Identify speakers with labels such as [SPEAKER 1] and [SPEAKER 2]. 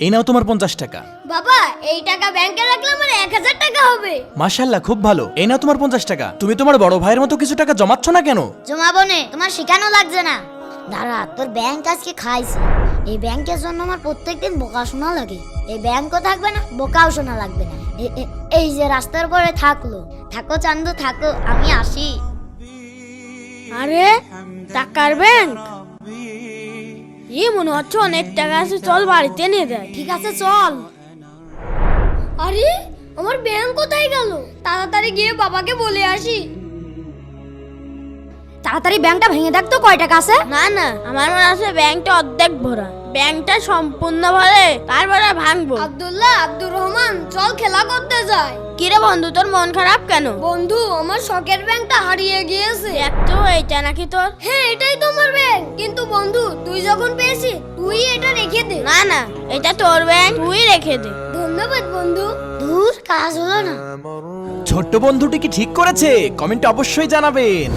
[SPEAKER 1] এই নাও তোমার 50 টাকা।
[SPEAKER 2] বাবা এই টাকা ব্যাংকে রাখলে আমার 1000 টাকা হবে।
[SPEAKER 1] মাশাআল্লাহ, খুব ভালো। এই নাও তোমার 50 টাকা। তুমি তোমার বড় ভাইয়ের মতো কিছু টাকা জমাচ্ছ না কেন?
[SPEAKER 2] জমাবো নে, তোমার শিখানো লাগছে না। দাঁড়া, তোর ব্যাংক আজকে খাইছে। এই ব্যাংকের জন্য আমার প্রত্যেকদিন বোকা শোনা লাগে। এই ব্যাংকও থাকবে না, বোকাও শোনা লাগবে না। এই যে রাস্তার পরে থাকলো। থাকো চান্দু থাকো, আমি আসি।
[SPEAKER 3] আরে টাকার ব্যাংক, মনে হচ্ছে অনেক টাকা আছে, চল বাড়িতে নিয়ে যাই।
[SPEAKER 2] ঠিক আছে চল। আরে আমার ব্যাংক কোথায় গেল? তাড়াতাড়ি গিয়ে বাবাকে বলে আসি। তাড়াতাড়ি ব্যাংকটা ভেঙে দেখ তো কয় টাকা আছে।
[SPEAKER 3] না না, আমার মনে আছে ব্যাংকটা অর্ধেক ভরা। ব্যাংকটা সম্পূর্ণ ভরে তারপরে ভাঙবো।
[SPEAKER 2] আব্দুল্লাহ, আব্দুর রহমান, চল খেলা করতে যাই।
[SPEAKER 3] কিরে বন্ধু, তোর মন খারাপ কেন?
[SPEAKER 2] বন্ধু, আমার শখের ব্যাংকটা হারিয়ে গিয়েছে।
[SPEAKER 3] দেখ তো, এইটা নাকি তোর?
[SPEAKER 2] হ্যাঁ, এটাই তোমার ব্যাংক। কিন্তু বন্ধু, তুই যখন পেয়েছিস তুই এটা রেখে দে।
[SPEAKER 3] না না, এটা তোর ব্যাংক, তুই রেখে দে।
[SPEAKER 2] ধন্যবাদ বন্ধু। দূর কাজ হলো না।
[SPEAKER 1] ছোট্ট বন্ধুটি কি ঠিক করেছে? কমেন্টে অবশ্যই জানাবেন।